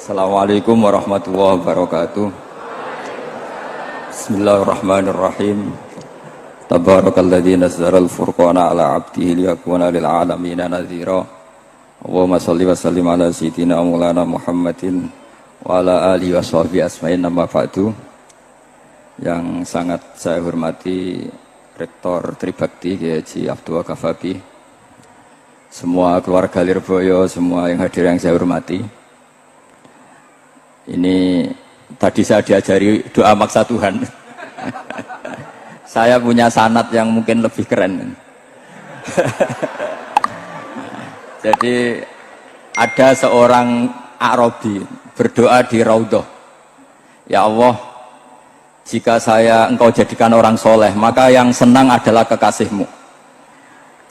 Assalamualaikum warahmatullahi wabarakatuh. Bismillahirrahmanirrahim. Tabarakalladzi nazzala al-furqana ala 'abdihi liyakuna lil 'alamina nadhira. Allahumma shalli wa sallim ala sayyidina maulana Muhammadin wa ala alihi washabihi asma'in, amma ba'du. Yang sangat saya hormati Rektor Tribakti Kiai Haji Abdul Kafabi, semua keluarga Lirboyo, semua yang hadir yang saya hormati. Ini tadi saya diajari doa maksa Tuhan. Saya punya sanad yang mungkin lebih keren. Jadi ada seorang Arabi berdoa di Raudhah, ya Allah, jika Engkau jadikan orang soleh, maka yang senang adalah kekasihmu.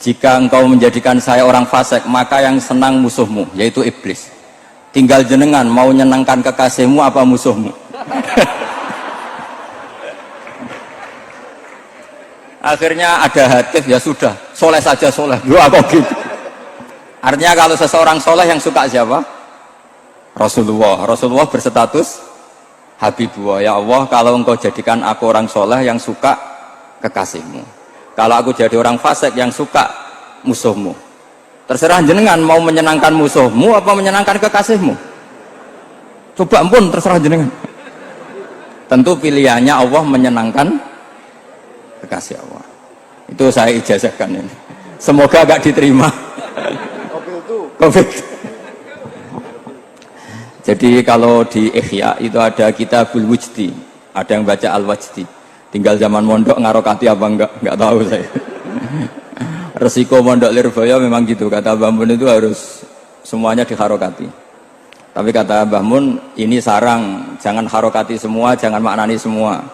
Jika Engkau menjadikan saya orang fasik, maka yang senang musuhmu, yaitu iblis. Tinggal jenengan mau nyenangkan kekasihmu apa musuhmu. Akhirnya ada hadis, ya sudah, soleh saja soleh. Doa kok gitu. Artinya kalau seseorang soleh yang suka siapa? Rasulullah. Rasulullah berstatus Habibullah. Ya Allah, kalau Engkau jadikan aku orang soleh yang suka kekasihmu, kalau aku jadi orang fasik yang suka musuhmu. Terserah jenengan mau menyenangkan musuhmu apa menyenangkan kekasihmu. Coba ampun, terserah jenengan. Tentu pilihannya Allah menyenangkan kekasih Allah. Itu saya ijazahkan ini. Semoga agak diterima. Covid. Jadi kalau di Ihya itu ada Kitabul Wujdi, ada yang baca Al-Wajdi. Tinggal zaman mondok ngarokati apa enggak tahu saya. Resiko mondok Lirboyo memang gitu, kata Mbah Mun itu harus semuanya diharokati. Tapi kata Mbah Mun, ini sarang, jangan harokati semua, jangan maknani semua.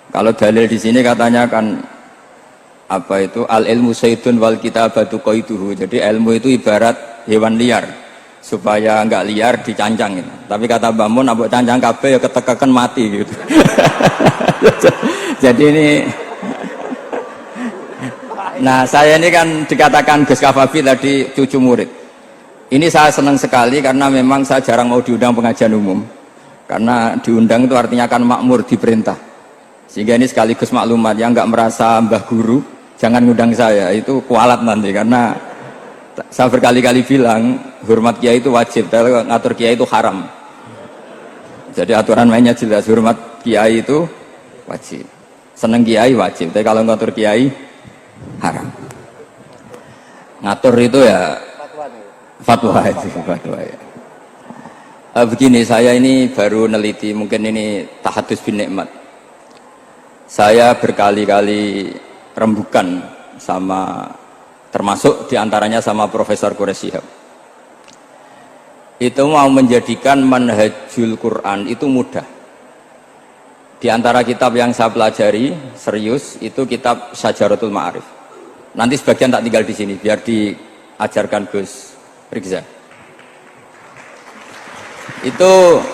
Kalau dalil di sini katanya kan apa itu, al ilmu saydun wal kitabatu qaiduhu. Jadi ilmu itu ibarat hewan liar, supaya enggak liar dicancang gitu. Tapi kata Mbah Mun, abok cancang kabeh ya ketekekan mati gitu. Jadi ini, nah saya ini kan dikatakan Gus Kafabi tadi cucu murid. Ini saya senang sekali karena memang saya jarang mau diundang pengajian umum. Karena diundang itu artinya kan makmur, diperintah. Sehingga ini sekaligus maklumat, yang nggak merasa mbah guru jangan ngundang saya, itu kualat nanti. Karena saya berkali-kali bilang hormat kiai itu wajib, tapi ngatur kiai itu haram. Jadi aturan mainnya jelas, hormat kiai itu wajib, seneng kiai wajib, tapi kalau ngatur kiai haram. Ngatur itu ya fatwa itu, fatwa ya. Begini, saya ini baru neliti, mungkin ini tahadus bin nikmat. Saya berkali-kali rembukan sama, termasuk diantaranya sama Profesor Quraish Shihab. Itu mau menjadikan manhajul Quran itu mudah. Di antara kitab yang saya pelajari serius itu kitab Syajaratul Ma'arif. Nanti sebagian tak tinggal di sini biar diajarkan Gus Rikza. Itu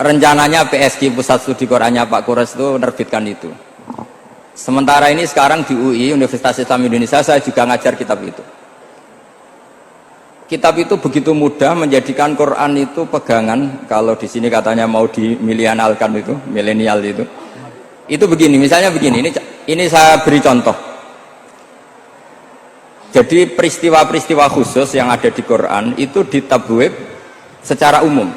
rencananya PSG Pusat Studi Qurannya Pak Quraish itu menerbitkan itu. Sementara ini sekarang di UI Universitas Islam Indonesia saya juga ngajar kitab itu. Kitab itu begitu mudah menjadikan Quran itu pegangan. Kalau di sini katanya mau dimilenialkan itu, milenial itu. Itu begini, misalnya begini, ini saya beri contoh. Jadi peristiwa-peristiwa khusus yang ada di Quran itu ditabwib secara umum.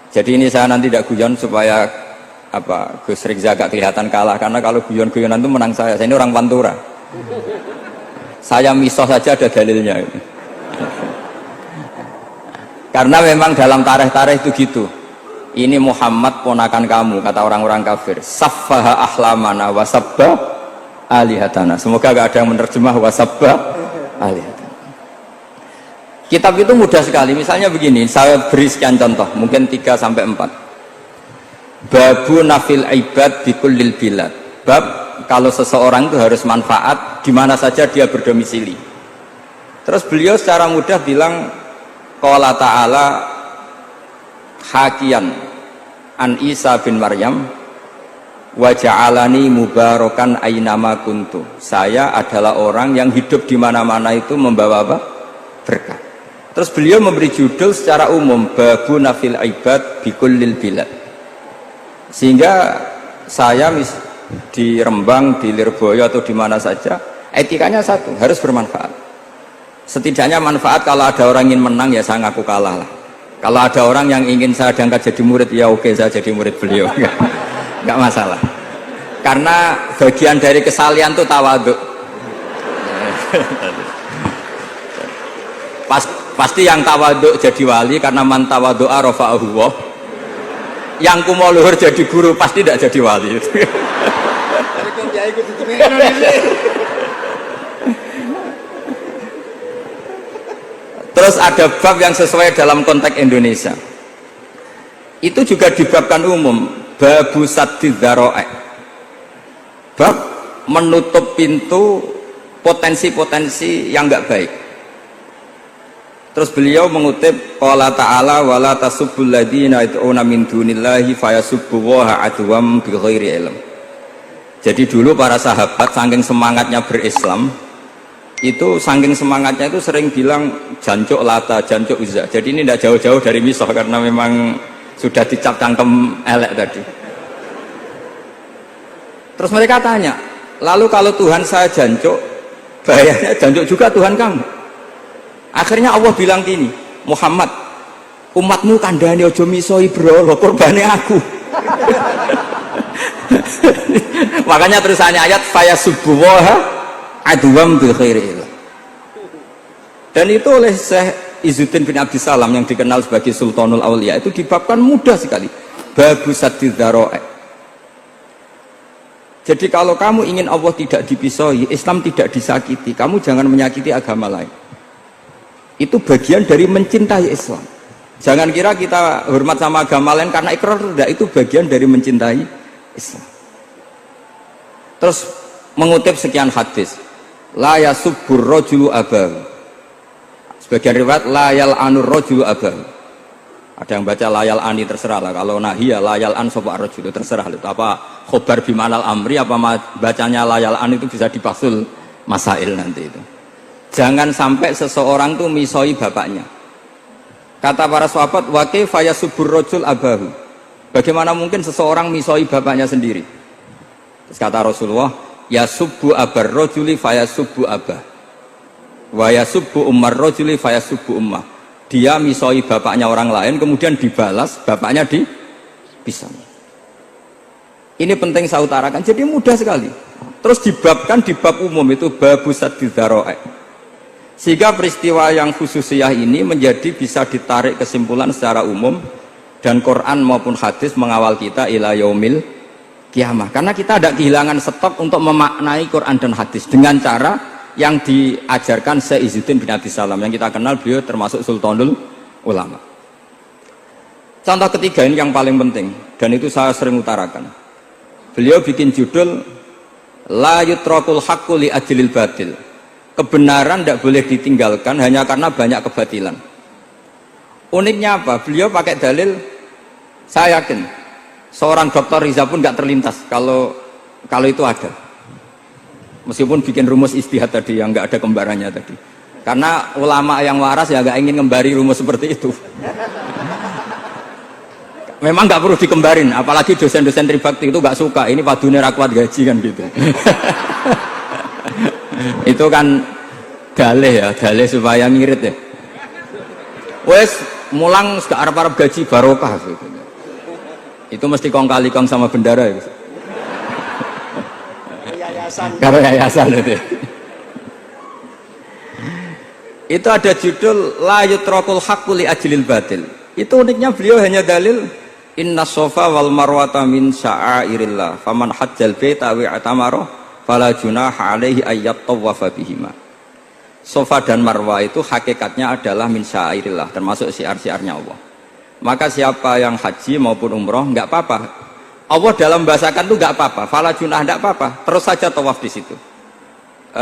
Jadi ini saya nanti tidak guyon supaya apa Gus Rikza agak kelihatan kalah, karena kalau guyon-guyonan itu menang saya. Saya ini orang Pantura. Saya misoh saja ada dalilnya. Karena memang dalam tarikh-tarikh itu gitu. Ini Muhammad ponakan kamu, kata orang-orang kafir. Saffaha ahlamana wasabba alihatana. Semoga gak ada yang menerjemah wasabba alihatana. Kitab itu mudah sekali. Misalnya begini, saya beri sekian contoh, mungkin 3-4. Babu nafil ibad bikullil bilad. Bab kalau seseorang itu harus manfaat di mana saja dia berdomisili. Terus beliau secara mudah bilang, qala ta'ala hakian an Isa bin Maryam wa ja'alani mubarakan ainama kuntu. Saya adalah orang yang hidup di mana-mana itu membawa apa? Berkah. Terus beliau memberi judul secara umum babu nafil ibad bikullil bilad, sehingga saya di Rembang, di Lirboyo atau di mana saja etikanya satu, harus bermanfaat. Setidaknya manfaat kalau ada orang ingin menang ya saya ngaku kalah lah. Kalau ada orang yang ingin saya diangkat jadi murid ya oke, saya jadi murid beliau, nggak masalah. Karena bagian dari kesalian itu tawadhu. Pasti yang tawadhu jadi wali, karena man tawadhu'a rafa'ahu Allah. Yang kumo luhur jadi guru pasti tidak jadi wali. Terus ada bab yang sesuai dalam konteks Indonesia. Itu juga dibabkan umum, babu saddid dzara'i. Bab menutup pintu potensi-potensi yang enggak baik. Terus beliau mengutip qala ta'ala wala tasubbul ladzina yad'una min dunillahi fayasubbullaha adwam bighairi ilm. Jadi dulu para sahabat saking semangatnya berislam, itu saking semangatnya itu sering bilang jancuk lata, jancuk uzza. Jadi ini tidak jauh-jauh dari misah karena memang sudah dicap cangkem elek tadi. Terus mereka tanya, lalu kalau Tuhan saya jancuk, bahayanya jancuk juga Tuhan kamu? Akhirnya Allah bilang gini, Muhammad, umatmu kandhane aja misoi bro, korbane aku. Makanya terusannya ayat fayasubbuha adwam bil khairi. Dan itu oleh Syekh Izzuddin bin Abdissalam yang dikenal sebagai Sultanul Aulia itu dibabkan mudah sekali. Babu saddid dzara'i. Jadi kalau kamu ingin Allah tidak dipisoi, Islam tidak disakiti, kamu jangan menyakiti agama lain. Itu bagian dari mencintai Islam. Jangan kira kita hormat sama agama lain karena ikrar, tidak, itu bagian dari mencintai Islam. Terus mengutip sekian hadis, la yasubbur rajulu abahu. Sebagian riwayat la yal'anur rajulu abahu. Ada yang baca layal ani, terserah lah. Kalau nahiyah layal an sapa rajulu, terserah itu apa khobar bimanal amri, apa bacanya layal an itu bisa dipasul masail nanti itu. Jangan sampai seseorang tuh misoi bapaknya. Kata para sahabat, wa kaifa yasubbur rajul abahu. Bagaimana mungkin seseorang misoi bapaknya sendiri? Terus kata Rasulullah, yasubbu abar rajuli fayasubbu abah. Wa yasubbu ummar rajuli fayasubbu ummah. Dia misoi bapaknya orang lain kemudian dibalas bapaknya dipisah. Ini penting saya utarakan. Jadi mudah sekali. Terus dibabkan di bab umum itu babu saddid dzara'i. Sehingga peristiwa yang khususiyah ini menjadi bisa ditarik kesimpulan secara umum, dan Quran maupun hadis mengawal kita ila yaumil kiamah. Karena kita ada kehilangan stok untuk memaknai Quran dan hadis dengan cara yang diajarkan Syekh Izzuddin bin Abdissalam yang kita kenal, beliau termasuk Sultanul Ulama. Contoh ketiga ini yang paling penting dan itu saya sering utarakan. Beliau bikin judul la yutrakul haqqu li ajlil batil. Kebenaran tidak boleh ditinggalkan hanya karena banyak kebatilan. Uniknya apa? Beliau pakai dalil, saya yakin seorang Dr. Riza pun nggak terlintas kalau itu ada. Meskipun bikin rumus istihad tadi yang nggak ada kembarannya tadi. Karena ulama yang waras ya nggak ingin ngembari rumus seperti itu. Memang nggak perlu dikembarin, apalagi dosen-dosen tribakti itu nggak suka. Ini padune ra kuat gaji kan gitu. Itu kan dalih ya, dalih supaya ngirit ya. Wes mulang gak arep-arep gaji barokah gitu. Itu mesti kong kali kong sama bendara ya. Yayasan. Karo yayasan itu. Itu ada judul la yutrakul haqqu li ajlil batil. Itu uniknya beliau hanya dalil inna sofa wal marwata min sya'airillah faman hajjal baita wa atamara fala junaha alaihi ayyat tawafa bihima. Sofa dan Marwah itu hakikatnya adalah min syairillah, termasuk syiar-syiarnya Allah. Maka siapa yang haji maupun umroh nggak apa-apa. Allah dalam bahasakan itu nggak apa-apa. Fala junah nggak apa-apa. Terus saja tawaf di situ.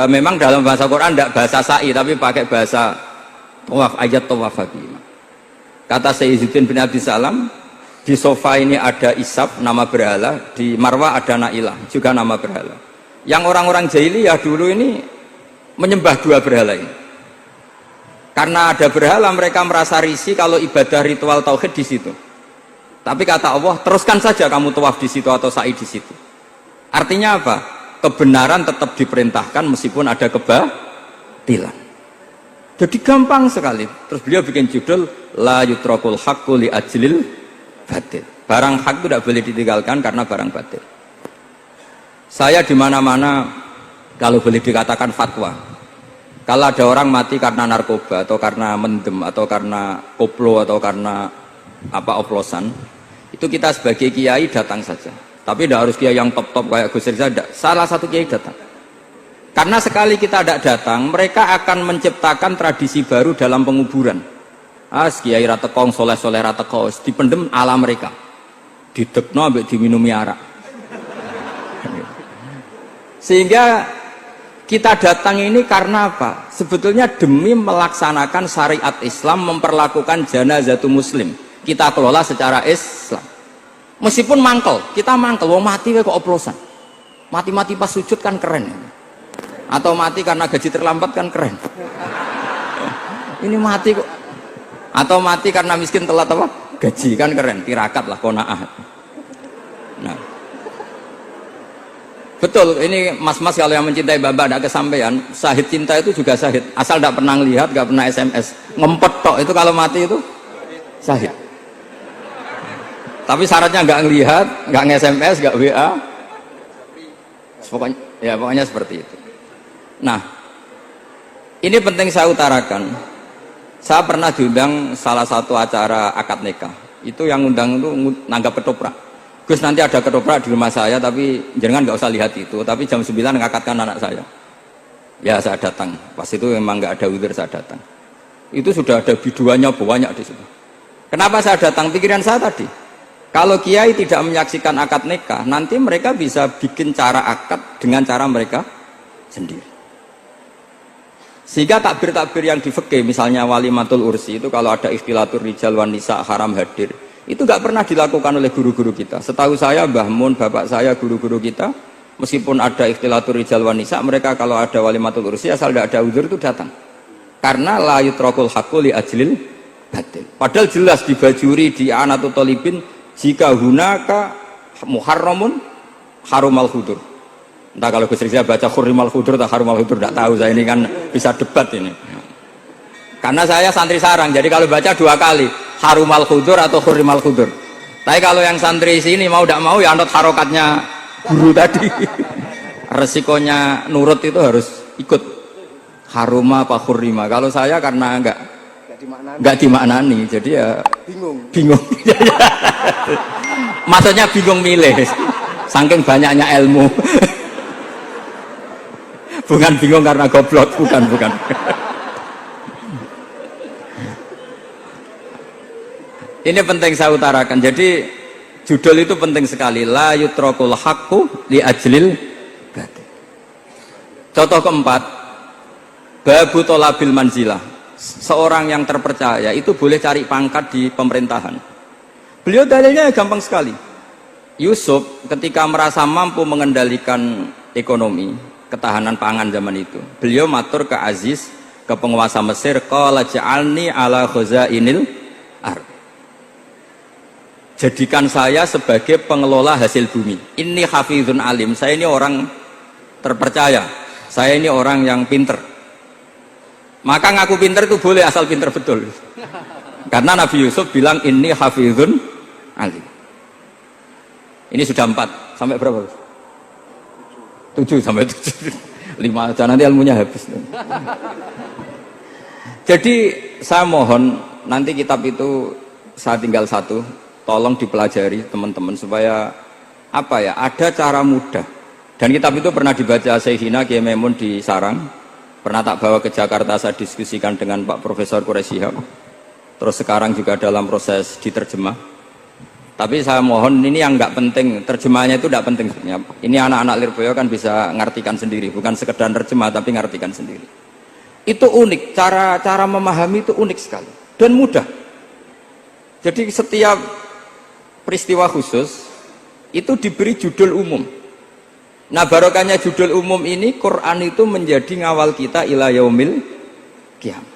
Memang dalam bahasa Quran nggak bahasa sa'i tapi pakai bahasa tawaf, ayat tawafa bihima. Kata Sayyidina bin Abdissalam, di sofa ini ada Isab nama berhala, di Marwah ada Nailah juga nama berhala. Yang orang-orang jahiliyah dulu ini menyembah dua berhala ini. Karena ada berhala mereka merasa risih kalau ibadah ritual tauhid di situ. Tapi kata Allah, teruskan saja kamu tawaf di situ atau sa'i di situ. Artinya apa? Kebenaran tetap diperintahkan meskipun ada kebatilan. Jadi gampang sekali. Terus beliau bikin judul la yutrakul haqqu li ajlil batil. Barang hak itu tidak boleh ditinggalkan karena barang batil. Saya di mana-mana kalau boleh dikatakan fatwa. Kalau ada orang mati karena narkoba atau karena mendem atau karena koplo atau karena apa oplosan, itu kita sebagai kiai datang saja. Tapi tidak harus kiai yang top-top kayak Gus Rizal, salah satu kiai datang. Karena sekali kita tidak datang, mereka akan menciptakan tradisi baru dalam penguburan. Kiai ratekong, soleh-soleh ratekong, dipendem ala mereka. Didekno ambek diminumi arak. Sehingga kita datang ini karena apa? Sebetulnya demi melaksanakan syariat Islam, memperlakukan janazatu muslim. Kita kelola secara Islam. Meskipun mangkel, kita mangkel, wong mati kok oplosan. Mati-mati pas sujud kan keren. Atau mati karena gaji terlambat kan keren. Ini mati kok. Atau mati karena miskin telat apa? Gaji kan keren, tirakat lah, qanaah. Nah. Betul, ini mas-mas kalau yang mencintai bapak ada kesampaian, syahid cinta itu juga syahid. Asal tidak pernah lihat, tidak pernah SMS. Ngempet tok itu kalau mati itu syahid. Tapi syaratnya nggak ngelihat, nggak nge-SMS, nggak WA. Pokoknya seperti itu. Nah, ini penting saya utarakan. Saya pernah diundang salah satu acara akad nikah. Itu yang undang itu nanggap ketoprak. Gus, nanti ada ketoprak di rumah saya, tapi jangan nggak usah lihat itu. Tapi jam 9 ngakatkan anak saya. Ya saya datang. Pas itu memang nggak ada udzur, saya datang. Itu sudah ada biduannya banyak di situ. Kenapa saya datang? Pikiran saya tadi, kalau kiai tidak menyaksikan akad nikah, nanti mereka bisa bikin cara akad dengan cara mereka sendiri. Sehingga takbir-takbir yang di fikih, misalnya walimatul ursi itu kalau ada ikhtilatur rijal wan nisa haram hadir. Itu nggak pernah dilakukan oleh guru-guru kita. Setahu saya, Mbah Mun, bapak saya, guru-guru kita, meskipun ada ikhtilatur rijal wan nisa, mereka kalau ada walimatul ursi asal tidak ada udzur itu datang. Karena la yutrakul haqqu li ajlil batil. Padahal jelas dibajuri di Anatul Talibin, jika hunaka muharramun harumal hudur. Entah kalau Gus Rizal baca hurrimal hudur atau harumal hudur, tidak tahu. Saya ini kan bisa debat ini. Karena saya santri sarang, jadi kalau baca 2 kali, harumal khudur atau hurrimal khudur. Tapi kalau yang santri sini mau tidak mau ya anut harokatnya guru tadi. Resikonya nurut itu harus ikut haruma apa hurrima. Kalau saya karena enggak dimaknani, jadi ya bingung. Maksudnya bingung milih, saking banyaknya ilmu. Bukan bingung karena goblok, bukan. Ini penting saya utarakan. Jadi judul itu penting sekali. La yutrakul haqqu li ajlil batil. Contoh keempat, babu tolabil manzilah. Seorang yang terpercaya itu boleh cari pangkat di pemerintahan. Beliau dalilnya gampang sekali. Yusuf ketika merasa mampu mengendalikan ekonomi, ketahanan pangan zaman itu, beliau matur ke Aziz, ke penguasa Mesir, qala ja'alni ala khazainil ardh. Jadikan saya sebagai pengelola hasil bumi. Ini hafizun alim. Saya ini orang terpercaya. Saya ini orang yang pinter. Maka ngaku pinter itu boleh asal pinter betul. Karena Nabi Yusuf bilang ini hafizun alim. Ini sudah 4. Sampai berapa? 7 sampai 7. 5 aja nanti ilmunya habis. Jadi saya mohon nanti kitab itu saya tinggal 1. Tolong dipelajari teman-teman supaya apa ya, ada cara mudah. Dan kitab itu pernah dibaca Syekhina Kiai Maimun di Sarang, pernah tak bawa ke Jakarta, saya diskusikan dengan Pak Profesor Quraisy Shihab. Terus sekarang juga dalam proses diterjemah. Tapi saya mohon ini yang nggak penting, terjemahnya itu nggak penting sebenarnya. Ini anak-anak Lirboyo kan bisa ngartikan sendiri, bukan sekedar terjemah tapi ngartikan sendiri. Itu unik, cara memahami itu unik sekali dan mudah. Jadi setiap peristiwa khusus itu diberi judul umum. Nah barokahnya judul umum ini, Quran itu menjadi ngawal kita ila yaumil qiyamah.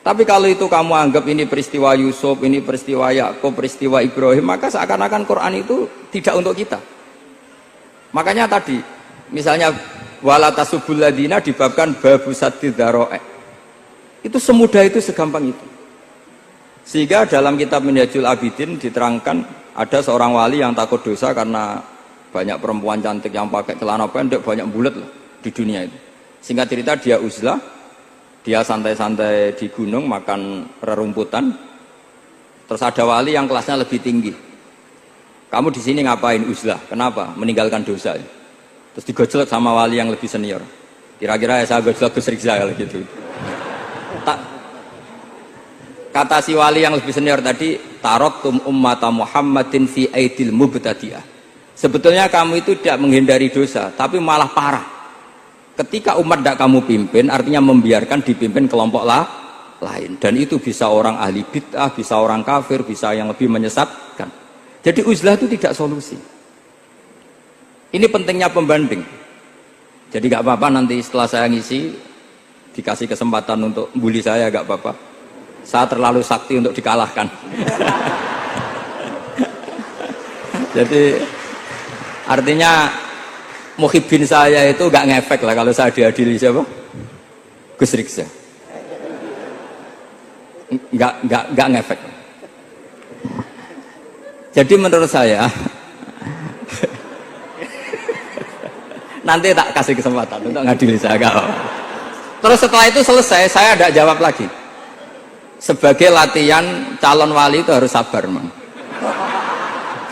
Tapi kalau itu kamu anggap ini peristiwa Yusuf, ini peristiwa Yakub, peristiwa Ibrahim, maka seakan-akan Quran itu tidak untuk kita. Makanya tadi, misalnya wala tasubul ladina dibabkan babu saddid dzara'i. Itu semudah itu, segampang itu. Sehingga dalam kitab Minhajul Abidin diterangkan ada seorang wali yang takut dosa karena banyak perempuan cantik yang pakai celana pendek, banyak bulat loh di dunia itu. Singkat cerita dia uzlah, dia santai-santai di gunung makan rerumputan. Terus ada wali yang kelasnya lebih tinggi. Kamu di sini ngapain uzlah? Kenapa? Meninggalkan dosa. Terus digojlok sama wali yang lebih senior. Kira-kira ya saya gojlok Gus Rizal gitu. Kata si wali yang lebih senior tadi, taraktum ummata Muhammadin fi aidil mubtadi'ah. Sebetulnya kamu itu tidak menghindari dosa, tapi malah parah. Ketika umat tidak kamu pimpin, artinya membiarkan dipimpin kelompok lain. Dan itu bisa orang ahli bid'ah, bisa orang kafir, bisa yang lebih menyesatkan. Jadi uzlah itu tidak solusi. Ini pentingnya pembanding. Jadi gak apa-apa nanti setelah saya ngisi, dikasih kesempatan untuk bully saya, gak apa-apa. Saya terlalu sakti untuk dikalahkan. Jadi artinya muhibbin saya itu gak ngefek lah kalau saya diadili siapa? Gus Riksa. Gak ngefek. Jadi menurut saya nanti tak kasih kesempatan untuk ngadili saya. Terus setelah itu selesai, saya tidak jawab lagi. Sebagai latihan calon wali itu harus sabar, man.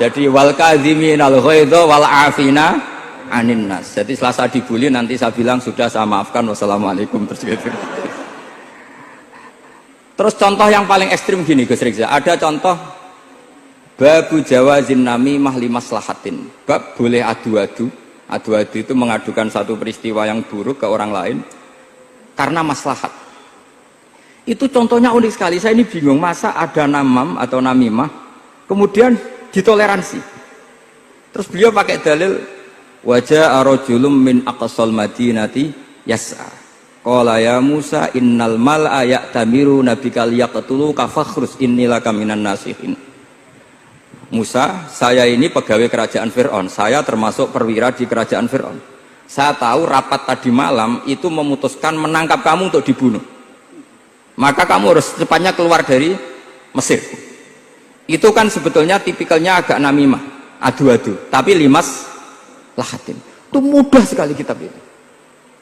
Jadi wal kadhiminal ghaidha wal afina anin nas. Jadi setelah saya dibully nanti saya bilang sudah saya maafkan, wassalamualaikum, terus gitu. Terus contoh yang paling ekstrim gini Gus Rizal, ada contoh babu jawazin namimah limaslahatin. Bab boleh adu-adu. Adu-adu itu mengadukan satu peristiwa yang buruk ke orang lain karena maslahat. Itu contohnya unik sekali. Saya ini bingung, masa ada namam atau namimah kemudian ditoleransi. Terus beliau pakai dalil wajah rajulun min aqsal madinati yas'a qala ya Musa innal mal'a ya'tamiru nabika liyaqtuluka fakhrus innilaka minan nasihin. Musa, saya ini pegawai kerajaan Fir'aun, saya termasuk perwira di kerajaan Fir'aun. Saya tahu rapat tadi malam itu memutuskan menangkap kamu untuk dibunuh. Maka kamu harus secepatnya keluar dari Mesir. Itu kan sebetulnya tipikalnya agak namimah, adu-adu, tapi limas lahatin. Itu mudah sekali kitab itu.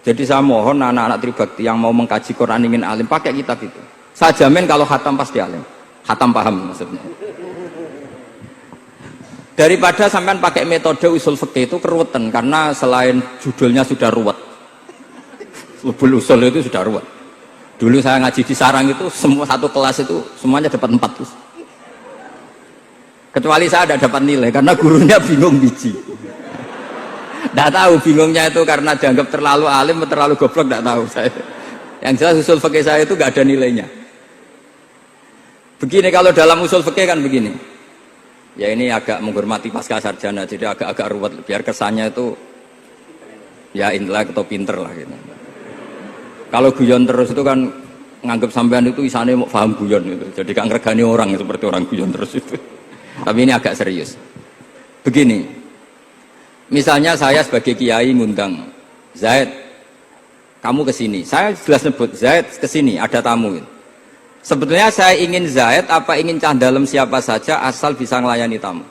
Jadi saya mohon anak-anak Tribakti yang mau mengkaji Quran ingin alim, pakai kitab itu. Saya jamin kalau khatam pasti alim. Khatam paham maksudnya. Daripada sampean pakai metode usul fikih itu keruwetan, karena selain judulnya sudah ruwet. Usul itu sudah ruwet. Dulu saya ngaji di sarang itu semua satu kelas itu semuanya dapat 4 terus. Kecuali saya tidak dapat nilai karena gurunya bingung biji. Tidak tahu bingungnya itu karena dianggap terlalu alim atau terlalu goblok, tidak tahu saya. Yang jelas usul fikih saya itu nggak ada nilainya. Begini kalau dalam usul fikih kan begini. Ya ini agak menghormati pasca sarjana, jadi agak-agak ruwet biar kesannya itu ya intelek atau pinter lah gitu. Kalau guyon terus itu kan nganggap sampean itu isane mau paham guyon itu. Jadi kan ngregani orang seperti orang guyon terus itu. Tapi ini agak serius. Begini. Misalnya saya sebagai kiai ngundang Zaid, kamu ke sini. Saya jelas sebut Zaid ke sini, ada tamu. Sebetulnya saya ingin Zaid apa ingin cah dalam siapa saja asal bisa melayani tamu.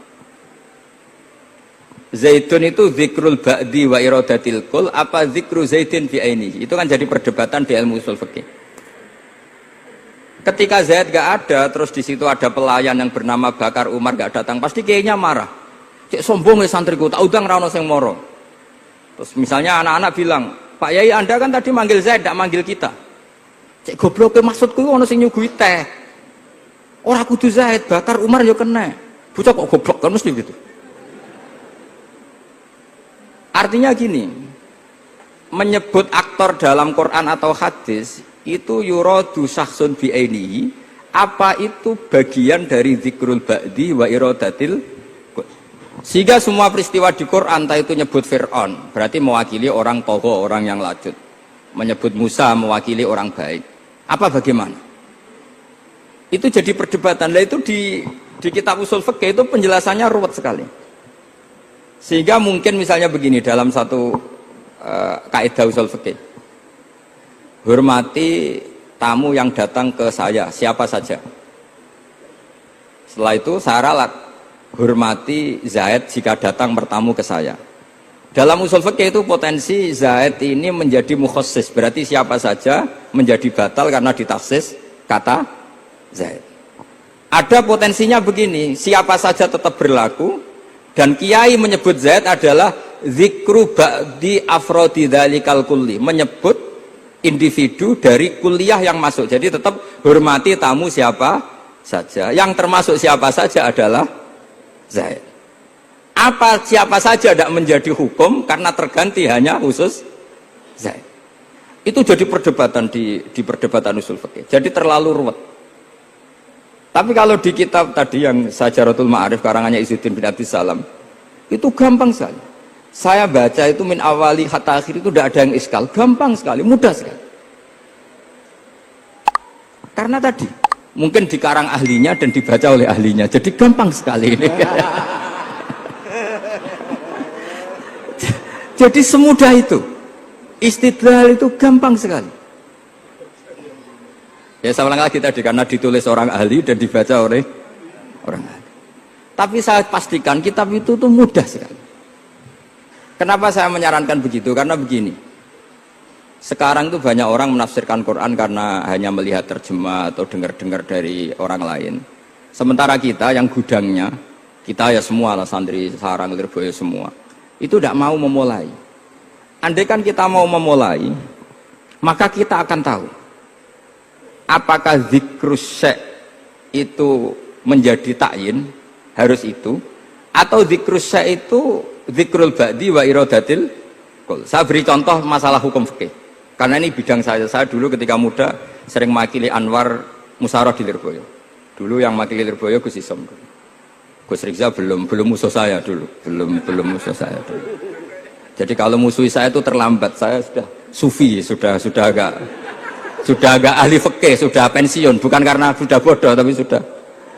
Zaidun itu zikrul ba'di wa iradatil kul apa zikru zaidin fi ainihi. Itu kan jadi perdebatan di ilmu usul fikih. Ketika Zaid gak ada, terus di situ ada pelayan yang bernama Bakar Umar gak datang, pasti kayaknya marah. Cek sombong ya santriku, tak udang rano sing moro. Terus misalnya anak-anak bilang, Pak Yai Anda kan tadi manggil Zaid, gak manggil kita. Cek goblok maksudku ono sing nyuguhi teh. Ora kudu Zaid, Bakar Umar ya kena. Bocah kok goblok kan mesti gitu. Artinya gini, menyebut aktor dalam Quran atau hadis itu yuradu syakhsun bi'ainihi, apa itu bagian dari zikrul ba'di wa iradatil. Sehingga semua peristiwa di Quran entah itu nyebut Fir'aun berarti mewakili orang togo, orang yang lanjut. Menyebut Musa mewakili orang baik. Apa bagaimana? Itu jadi perdebatan. Nah itu di kitab usul fikih itu penjelasannya ruwet sekali. Sehingga mungkin misalnya begini dalam satu kaidah usul fikih. Hormati tamu yang datang ke saya, siapa saja. Setelah itu saya ralat, hormati Zaid jika datang bertamu ke saya. Dalam usul fikih itu potensi Zaid ini menjadi mukhassis, berarti siapa saja menjadi batal karena ditaksis kata Zaid. Ada potensinya begini, siapa saja tetap berlaku, dan kiai menyebut Zaid adalah zikru ba'di afrodi dzalikal kulli, menyebut individu dari kuliah yang masuk. Jadi tetap hormati tamu siapa saja, yang termasuk siapa saja adalah Zaid. Apa siapa saja tidak menjadi hukum karena terganti hanya khusus Zaid. Itu jadi perdebatan di perdebatan usul fikih. Jadi terlalu ruwet. Tapi kalau di kitab tadi yang Sajaratul Ma'arif karangannya Izzuddin bin Abdis Salam, itu gampang sekali. Saya baca itu min awali hatta akhir itu tidak ada yang iskal, gampang sekali, mudah sekali. Karena tadi mungkin dikarang ahlinya dan dibaca oleh ahlinya, jadi gampang sekali ini. Jadi semudah itu, istidlal itu gampang sekali. Ya saya ulang lagi tadi, karena ditulis orang ahli dan dibaca oleh orang ahli. Tapi saya pastikan kitab itu tuh mudah sekali. Kenapa saya menyarankan begitu? Karena begini, sekarang tuh banyak orang menafsirkan Quran karena hanya melihat terjemah atau dengar-dengar dari orang lain. Sementara kita yang gudangnya, kita ya semua lah, santri, sarang, lirboyo semua, itu tidak mau memulai. Andai kan kita mau memulai, maka kita akan tahu apakah zikrus syek itu menjadi ta'yin, harus itu, atau zikrus syek itu zikrul ba'di wa iradatil qul. Saya beri contoh masalah hukum fikih, karena ini bidang saya dulu ketika muda sering makili Anwar Musyawarah di Lirboyo. Dulu yang makili Lirboyo Gus Isom, Gus Rizza belum musuh saya dulu, belum musuh saya dulu. Jadi kalau musuhi saya itu terlambat, saya sudah sufi, sudah agak ahli fikih, sudah pensiun, bukan karena sudah bodoh, tapi sudah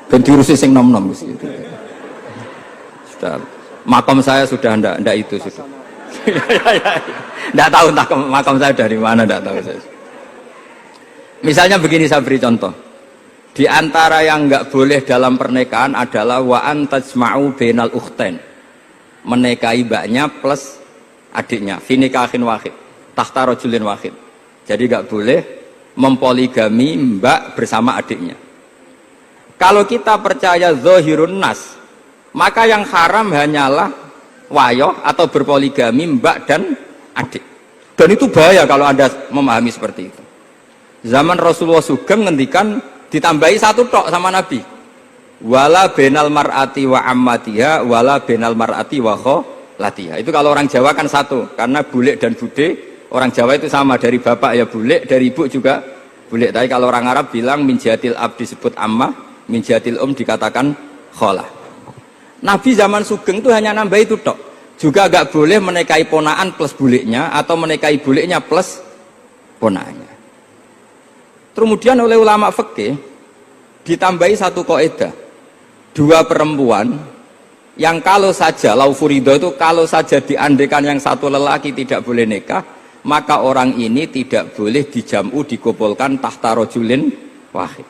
dan diurusi sing nom-nom gitu. Sudah makam saya sudah ndak itu sudah. Ndak tahu entah makam saya dari mana, ndak tahu saya. Misalnya begini, saya beri contoh. Di antara yang nggak boleh dalam pernikahan adalah wa antajma'u bainal ukhtain. Menikahi mbaknya plus adiknya, fi nikahin wahid, tahta rajulin wahid. Jadi nggak boleh mempoligami mbak bersama adiknya. Kalau kita percaya zahirun nas, maka yang haram hanyalah wayoh atau berpoligami mbak dan adik. Dan itu bahaya kalau Anda memahami seperti itu. Zaman Rasulullah Sugeng ngendikan ditambahi satu tok sama Nabi. Wala benal mar'ati wa ammatiha wala benal mar'ati wa kholatiha. Itu kalau orang Jawa kan satu, karena bulik dan bude orang Jawa itu sama, dari bapak ya bulik, dari ibu juga bulik. Tapi kalau orang Arab bilang min jatil ab disebut ammah, min jatil dikatakan kholah. Nabi zaman Sugeng itu hanya nambah itu tok. Juga agak boleh menikahi ponaan plus buliknya atau menikahi buliknya plus ponaannya. Kemudian oleh ulama fikih ditambahi satu kaidah, dua perempuan yang kalau saja laufurido itu kalau saja diandekan yang satu lelaki tidak boleh nikah, maka orang ini tidak boleh dijamu dikumpulkan tahta rajulin wahid.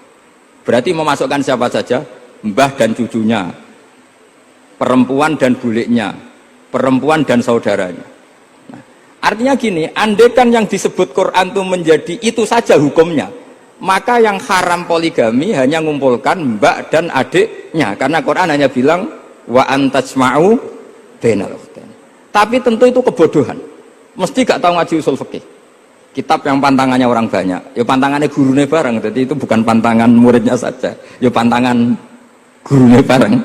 Berarti memasukkan siapa saja, mbah dan cucunya, perempuan dan buliknya, perempuan dan saudaranya. Nah, artinya gini, andekan yang disebut Quran itu menjadi itu saja hukumnya, maka yang haram poligami hanya mengumpulkan mbak dan adiknya, karena Quran hanya bilang wa antajma'u bainal ukhtain. Tapi tentu itu kebodohan. Mesti gak tahu ngaji usul fikih. Kitab yang pantangannya orang banyak, ya pantangannya gurunya bareng. Jadi itu bukan pantangan muridnya saja, ya pantangan gurunya bareng.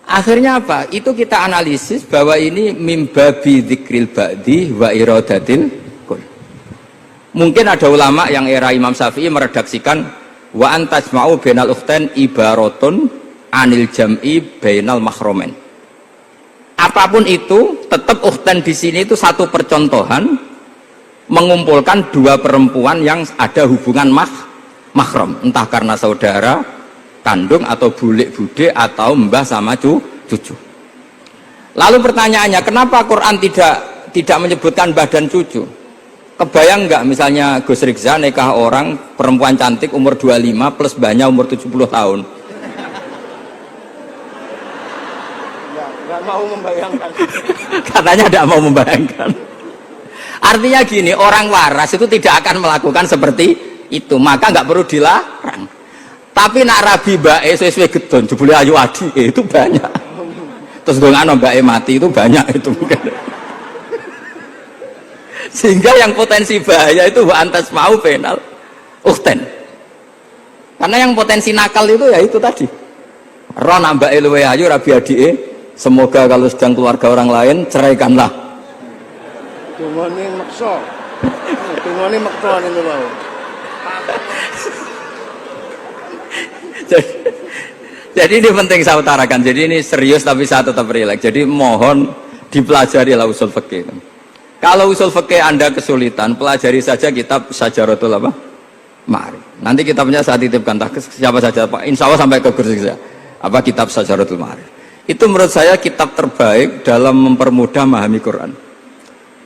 Akhirnya apa? Itu kita analisis bahwa ini mimbabi dzikril ba'di wa iradatil qul. Mungkin ada ulama yang era Imam Syafi'i meredaksikan wa antajma'u bainal ukhtain ibaratun anil jam'i bainal mahromen. Apapun itu, tetap ukhtain di sini itu satu percontohan mengumpulkan dua perempuan yang ada hubungan mahram, entah karena saudara kandung atau bulik bude atau mbah sama cucu. Lalu pertanyaannya, kenapa Quran tidak menyebutkan mbah dan cucu? Kebayang nggak misalnya Gus Rikza nikah orang perempuan cantik umur 25 plus mbahnya umur 70 tahun? Nggak mau membayangkan. Katanya tidak mau membayangkan. Artinya gini, orang waras itu tidak akan melakukan seperti itu, maka nggak perlu dilarang. Tapi nak rabi bae sesuai gedon jebule ayu adi itu banyak. Terus dengan mbak mati itu banyak itu mungkin. Sehingga yang potensi bahaya itu wa antas mau penal ukten. Karena yang potensi nakal itu ya itu tadi. Ron mbak luwe ayu rabi adike, semoga kalau sedang keluarga orang lain ceraikanlah. Tungone maksa. Tungone maksa niku wae. Jadi ini penting saya utarakan. Jadi ini serius tapi saya tetap rileks. Jadi mohon dipelajari lah usul fikih. Kalau usul fikih Anda kesulitan, pelajari saja kitab Syajaratul apa? Ma'arif. Nanti kitabnya saya titipkan siapa saja Pak. Insya Allah sampai ke kursi saya. Apa kitab Syajaratul Ma'arif. Itu menurut saya kitab terbaik dalam mempermudah memahami Quran.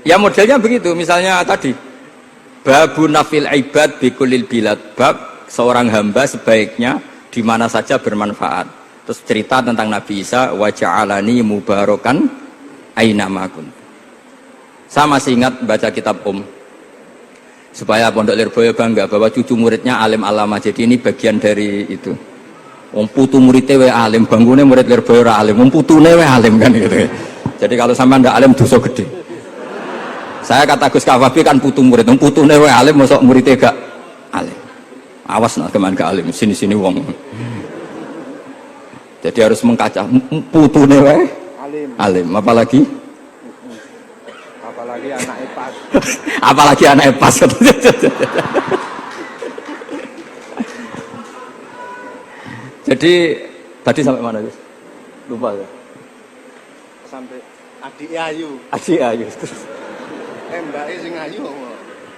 Ya modelnya begitu. Misalnya tadi Babu nafil ibad bikulil bilad. Bab seorang hamba sebaiknya di mana saja bermanfaat. Terus cerita tentang Nabi Isa, wa ja'alani mubarakan aina ma kuntu. Saya masih ingat baca kitab supaya Pondok Lirboyo bangga bahwa cucu muridnya alim alama. Jadi ini bagian dari itu. Wong putu muridnya we alim, bangunnya murid Lirboyo ora alim, wong putune we alim kan gitu. Jadi kalau sama ndak alim dosa gede. Saya kata Gus Kafabi kan putu murid, wong putune we alim mosok muridnya gak alim. Awas nak teman ke alim, sini-sini wong. Jadi harus mengkaca putune wae alim, apalagi anaknya pas. Apalagi anaknya pas. Jadi tadi sampai mana, Gus? Lupa ya. Sampai adik ayu. Adik ayu. Mbake sing ayu.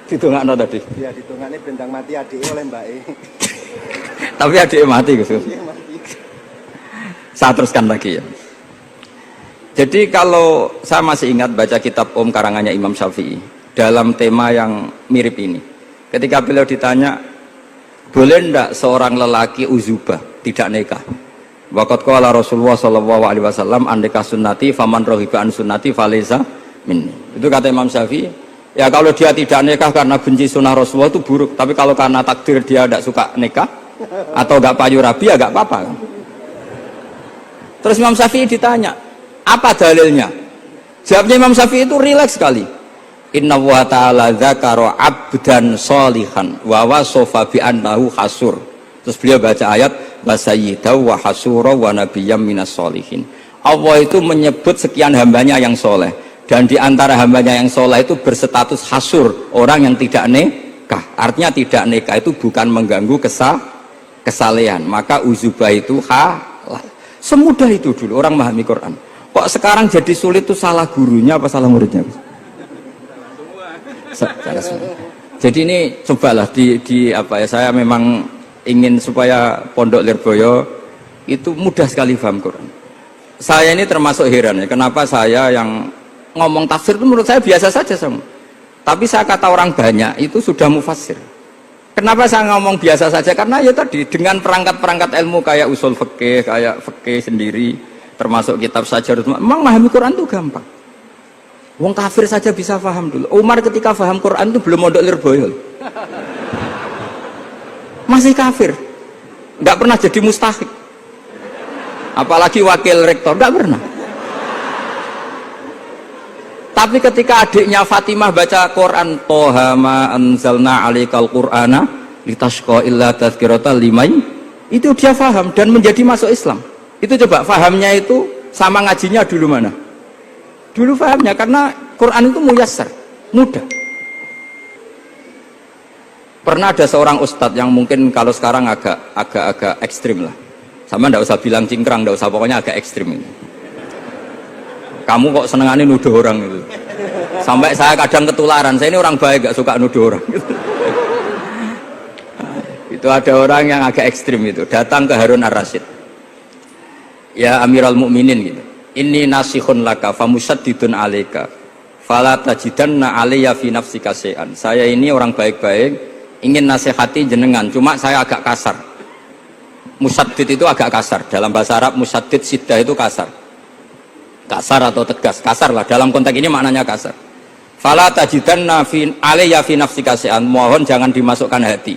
Ditungakno tadi. Iya, ditungakne bentang mati adike oleh mbake. Tapi adike mati, Gus. Saya teruskan lagi ya. Jadi kalau saya masih ingat baca kitab karangannya Imam Syafi'i dalam tema yang mirip ini. Ketika beliau ditanya, boleh ndak seorang lelaki uzubah tidak nikah? Waqat qala Rasulullah sallallahu alaihi wasallam andika sunnati faman rohiba an sunnati falaysa minni. Itu kata Imam Syafi'i. Ya kalau dia tidak nikah karena benci sunnah Rasulullah itu buruk. Tapi kalau karena takdir dia tidak suka nikah atau gak payu rabi ya gak apa-apa. Terus Imam Syafi'i ditanya, apa dalilnya? Jawabnya Imam Syafi'i itu rileks sekali. Inna wa ta'ala dzakara abdan sholihan wa wasofa bi annahu hasur. Terus beliau baca ayat wa sayyidaw wa hasura wa nabiyyam minas sholihin. Allah itu menyebut sekian hambanya yang soleh. Dan di antara hambanya yang soleh itu berstatus hasur, orang yang tidak nikah. Artinya tidak nikah itu bukan mengganggu kesalehan. Maka uzubah itu halal. Semudah itu dulu orang memahami Quran. Kok sekarang jadi sulit itu salah gurunya apa salah muridnya? Jadi ini cobalah di apa ya, saya memang ingin supaya Pondok Lirboyo itu mudah sekali paham Quran. Saya ini termasuk heran ya, kenapa saya yang ngomong tafsir itu menurut saya biasa saja sama. Tapi saya kata orang banyak itu sudah mufassir. Kenapa saya ngomong biasa saja? Karena ya tadi dengan perangkat-perangkat ilmu kayak usul fikih, kayak fikih sendiri, termasuk kitab Syajarut, memang memahami Quran itu gampang. Wong kafir saja bisa paham dulu. Umar ketika paham Quran itu belum Pondok Lirboyo. Masih kafir. Enggak pernah jadi mustahik. Apalagi wakil rektor, enggak pernah. Tapi ketika adiknya Fatimah baca Quran, Toha ma anzalna alaikal qur'ana litashqa illa tazkiratan liman, itu dia faham dan menjadi masuk Islam. Itu coba fahamnya itu sama ngajinya dulu mana? Dulu fahamnya karena Quran itu muyassar, mudah. Pernah ada seorang ustadz yang mungkin kalau sekarang agak ekstrim lah. Sama ndak usah bilang cingkrang, ndak usah, pokoknya agak ekstrim ini. Kamu kok senengannya nuduh orang itu. Sampai saya kadang ketularan, saya ini orang baik gak suka nuduh orang gitu. Itu ada orang yang agak ekstrim itu, datang ke Harun ar-Rasyid. Ya Amirul Mukminin gitu. Inni nasihun laka famusaddidun alaika. Fala tajidanna alayya fi nafsika syai'an. Saya ini orang baik-baik, ingin nasihati jenengan, cuma saya agak kasar. Musaddid itu agak kasar. Dalam bahasa Arab musaddid siddah itu kasar. Kasar atau tegas, kasar lah. Dalam konteks ini maknanya kasar. Fala tajidanna alayya fi nafsika syai'an. Mohon jangan dimasukkan hati.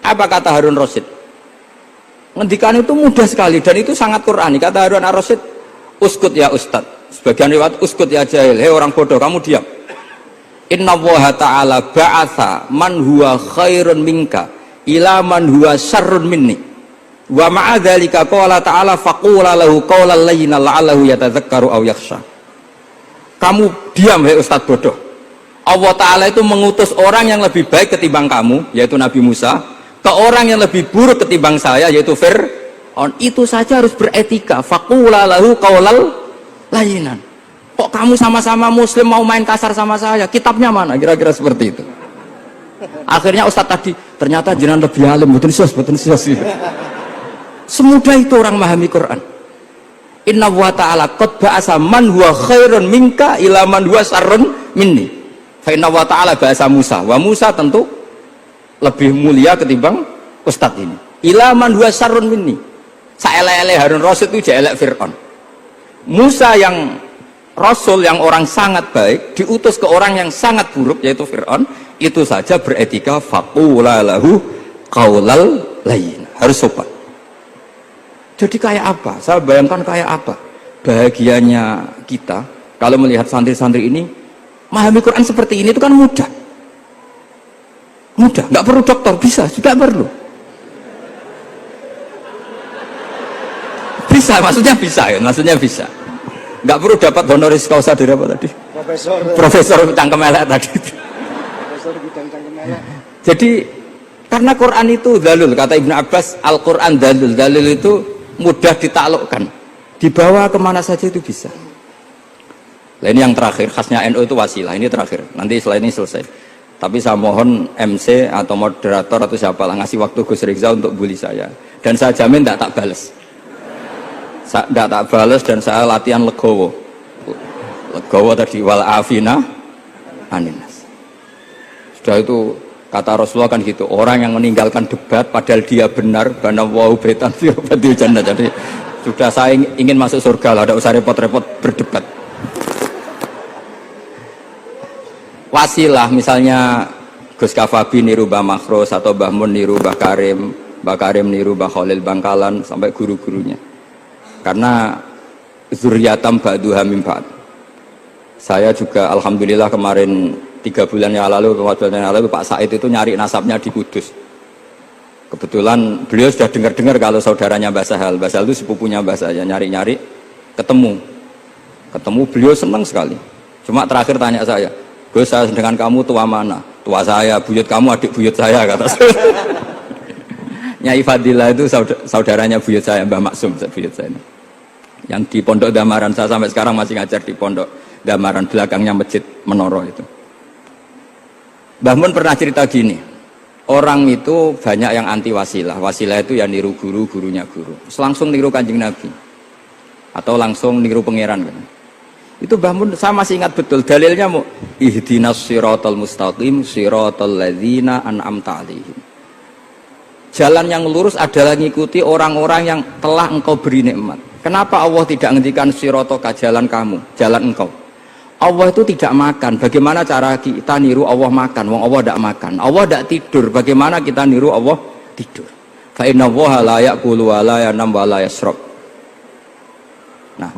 Apa kata Harun Rasyid? Ngendikan itu mudah sekali dan itu sangat Qur'ani. Kata Harun ar-Rasyid, uskut ya ustad. Sebagian riwayat uskut ya jahil. Hei orang bodoh, kamu diam. Inna Allaha ta'ala ba'atha man huwa khairun minka ila man huwa syarrun minni. Wa ma'adzalika qala ta'ala faqula lahu qawlan layyina la'allahu yatadzakkaru aw yakhsha. Kamu diam hei ustad bodoh. Allah Ta'ala itu mengutus orang yang lebih baik ketimbang kamu, yaitu Nabi Musa, ke orang yang lebih buruk ketimbang saya, yaitu Fir'aun. Itu saja harus beretika. Faqula lahu qawlan layyinan. Kok kamu sama-sama muslim mau main kasar sama saya? Kitabnya mana? Kira-kira seperti itu. Akhirnya Ustadz tadi, ternyata jenengan lebih alim, betul sos. Semudah itu orang memahami Quran. Inna wa ta'ala qad ba'asa man huwa khairun minka ila man huwa syarrun minni. Fa inna wa ta'ala ba'asa Musa. Wa Musa tentu lebih mulia ketimbang Ustadz ini. Ila man huwa syarrun minni. Saelek-elek Harun Rasyid itu jelek Fir'aun. Musa yang Rasul yang orang sangat baik diutus ke orang yang sangat buruk yaitu Fir'aun, itu saja beretika faqula lahu qaulal layyin. Harus sopan. Jadi kayak apa? Saya bayangkan kayak apa bahagianya kita kalau melihat santri-santri ini memahami Quran seperti ini. Itu kan mudah, nggak perlu dokter, bisa juga perlu, bisa, maksudnya bisa, nggak perlu dapat honoris causa dari apa tadi? Profesor cangkem elek tadi. Profesor bidang cangkem elek. Jadi karena Quran itu dalil, kata Ibnu Abbas, Al-Quran dalil itu mudah ditaklukkan, dibawa kemana saja itu bisa. Nah ini yang terakhir, khasnya NU itu wasilah. Ini terakhir, nanti setelah ini selesai. Tapi saya mohon MC atau moderator atau siapa lah ngasih waktu Gus Rizal untuk bully saya, dan saya jamin tidak tak balas. Tidak tak balas, dan saya latihan legowo tadi, wal afina aninas. Sudah itu kata Rasulullah kan gitu, orang yang meninggalkan debat padahal dia benar, bana wau betan fi'abadil jannah. Jadi sudah saya ingin masuk surga lah, tidak usah repot-repot berdebat. Wasilah misalnya Gus Kafabi niru Mbah Makhros, atau Mbah Mun niru Mbah Karim niru Mbah Khalil Bangkalan sampai guru-gurunya. Karena zuriyatam ba'duha min ba'd. Saya juga alhamdulillah kemarin 3 bulan yang lalu, 4 bulan yang lalu, Pak Said itu nyari nasabnya di Kudus. Kebetulan beliau sudah dengar-dengar kalau saudaranya Mbah Sahal itu sepupunya Mbah saya, nyari-nyari, ketemu beliau senang sekali. Cuma terakhir tanya saya, Gus, saya dengan kamu tua mana? Tua saya, buyut kamu adik buyut saya, kata saya. Nyai Fadilah itu saudaranya buyut saya, Mbah Maksum, buyut saya. Yang di Pondok Damaran, saya sampai sekarang masih ngajar di Pondok Damaran, belakangnya Masjid Menoro itu. Mbah Mun pernah cerita gini, orang itu banyak yang anti wasilah. Wasilah itu ya niru guru, gurunya guru. Langsung niru Kanjeng Nabi, atau langsung niru pangeran kan. Itu Mbah Mun, saya masih ingat betul dalilnya, mau ihdinas siratal mustaqim siratal ladzina an'amta 'alaihim. Jalan yang lurus adalah mengikuti orang-orang yang telah engkau beri nikmat. Kenapa Allah tidak menghentikan siratoka, jalan kamu, jalan engkau? Allah itu tidak makan. Bagaimana cara kita niru Allah makan? Wong Allah tidak makan. Allah tidak tidur. Bagaimana kita niru Allah tidur? Fa inna Allaha la ya'kulu wa la yanam wa la yashrab. Nah,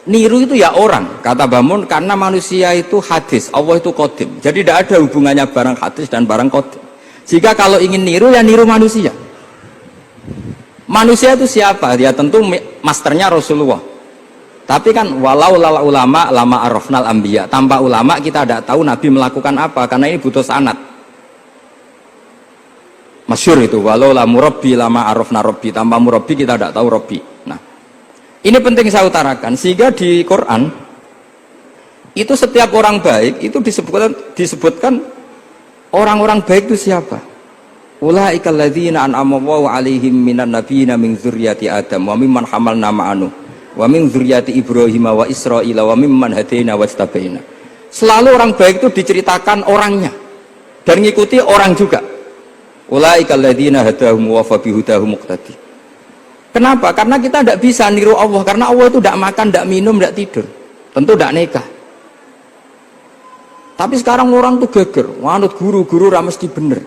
niru itu ya orang, kata Bamun, karena manusia itu hadis, Allah itu qadim. Jadi tidak ada hubungannya barang hadis dan barang qadim. Jika kalau ingin niru ya niru manusia. Manusia itu siapa? Ya tentu masternya Rasulullah. Tapi kan walau lala ulama lama arafnal anbiya. Tanpa ulama kita tidak tahu Nabi melakukan apa, karena ini butuh sanad. Masyhur itu, walau la murabbi lama arafna rabbi. Tanpa murabbi kita tidak tahu rabbi. Nah, ini penting saya utarakan, sehingga di Quran itu setiap orang baik itu disebutkan orang-orang baik itu siapa? Ulaika alladzina an'ama Allahu 'alaihim minan nabiyina min dzurriyyati Adam wa mimman hamalna ma'anu wa min dzurriyyati Ibrahim wa Israila wa mimman hadaina wastabaina. Selalu orang baik itu diceritakan orangnya dan ngikuti orang juga. Ulaika alladzina hadahum wa fa bihudahum muqtadi. Kenapa? Karena kita tidak bisa niru Allah, karena Allah itu tidak makan, tidak minum, tidak tidur, tentu tidak nikah. Tapi sekarang orang tuh geger, wanut guru-guru ra mesti bener.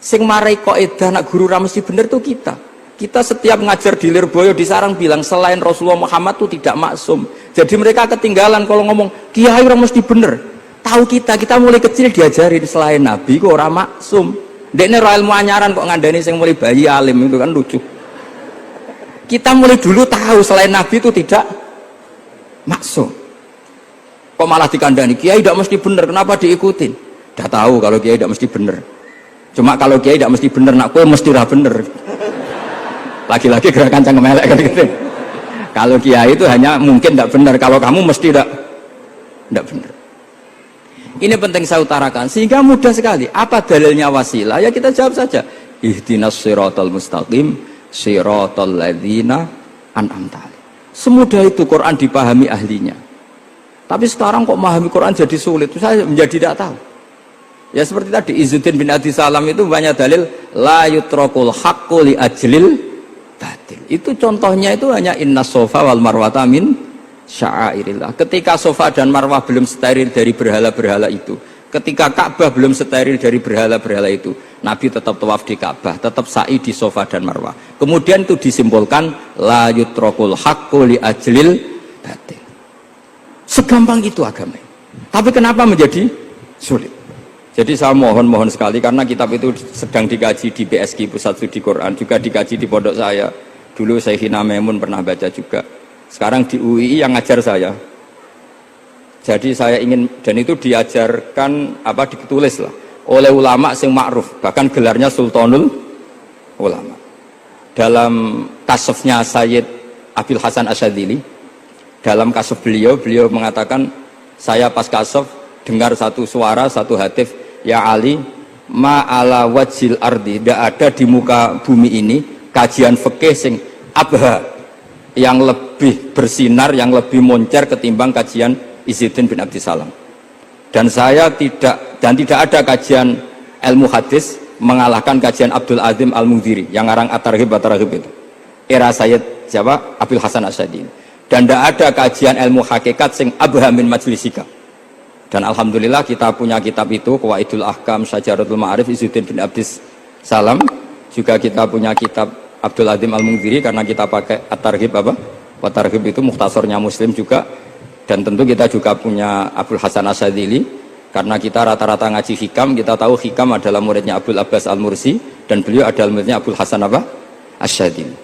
Sing marai kaidah nak guru ra mesti bener tuh kita. Kita setiap ngajar di Lirboyo di Sarang bilang selain Rasulullah Muhammad tuh tidak maksum. Jadi mereka ketinggalan kalau ngomong kiai ra mesti bener. Tahu kita mulai kecil diajarin selain Nabi kok ora maksum. Dekne ro ilmu anyaran kok ngandani sing mulai bayi alim itu kan lucu. Kita mulai dulu tahu selain Nabi itu tidak maksum. Kok malah dikandani kiai tidak mesti bener, kenapa diikutin? Udah tahu kalau kiai tidak mesti bener. Cuma kalau kiai tidak mesti bener, nak kue mesti ora bener. Lagi-lagi gerakan cangkem elek kan gitu. Kalau kiai itu hanya mungkin tidak bener, kalau kamu mesti tidak bener. Ini penting saya utarakan sehingga mudah sekali. Apa dalilnya wasilah? Ya kita jawab saja. Ihdinas siratal mustaqim, siratal ladzina an'amta alaihim. Semudah itu Quran dipahami ahlinya. Tapi sekarang kok memahami Quran jadi sulit, saya menjadi tidak tahu. Ya seperti tadi Izzuddin bin Abi Salam itu banyak dalil la yutrakul haqqu li ajlil batil. Itu contohnya itu hanya inna sofa wal marwata min sya'airillah. Ketika sofa dan marwah belum steril dari berhala-berhala itu, ketika Ka'bah belum steril dari berhala-berhala itu, Nabi tetap tawaf di Ka'bah, tetap sa'i di sofa dan marwah. Kemudian itu disimbolkan la yutrakul haqqu li ajlil batil. Segampang itu agama. Tapi kenapa menjadi sulit? Jadi saya mohon sekali karena kitab itu sedang dikaji di PSQ Pusat Studi Quran, juga dikaji di pondok saya. Dulu Syekhina Maimun pernah baca juga. Sekarang di UII yang ngajar saya. Jadi saya ingin, dan itu diajarkan ditulis lah oleh ulama sing ma'ruf, bahkan gelarnya Sultanul Ulama. Dalam kasofnya Sayyid Abil Hasan Asyadzili, dalam kasuf beliau mengatakan, saya pas kasuf dengar satu suara, satu hatif, ya Ali, ma'ala wajil ardi, tidak ada di muka bumi ini kajian fikih sing abha, yang lebih bersinar, yang lebih moncer ketimbang kajian Izzuddin bin Abdi Salam. Dan tidak ada kajian ilmu hadis mengalahkan kajian Abdul Azim Al-Mundhiri yang ngarang At-Targhib itu. Era Sayyid siapa? Abil Hasan Asyadzili. Dan tidak ada kajian ilmu hakikat sing abha min majlisika. Dan alhamdulillah kita punya kitab itu, Qawaidul Ahkam Syajaratul Ma'arif Izzuddin bin Abdi Salam. Juga kita punya kitab Abdul Azim Al-Mundhiri karena kita pakai At-Targhib At-Targhib itu mukhtasornya Muslim juga. Dan tentu kita juga punya Abul Hasan Asyadzili karena kita rata-rata ngaji hikam, kita tahu hikam adalah muridnya Abdul Abbas Al-Mursi dan beliau adalah muridnya Abul Hasan Asyadzili.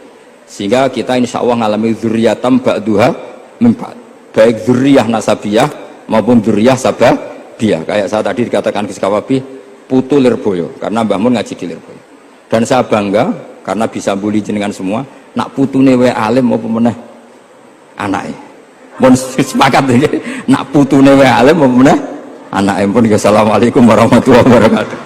Sehingga kita insya Allah ngalami dzurriyatam ba'duha min ba'd, baik dzurriyah nasabiyah maupun dzurriyah sababiyah. Kayak saya tadi dikatakan Gus Kawabi putu Lirboyo karena Mbah Mun ngaji di Lirboyo. Dan saya bangga karena bisa bully jenengan semua, nak putune wae alim maupun meneh anake. Mun sepakat iki nak putune wae alim apa meneh anake pun. Assalamualaikum warahmatullahi wabarakatuh.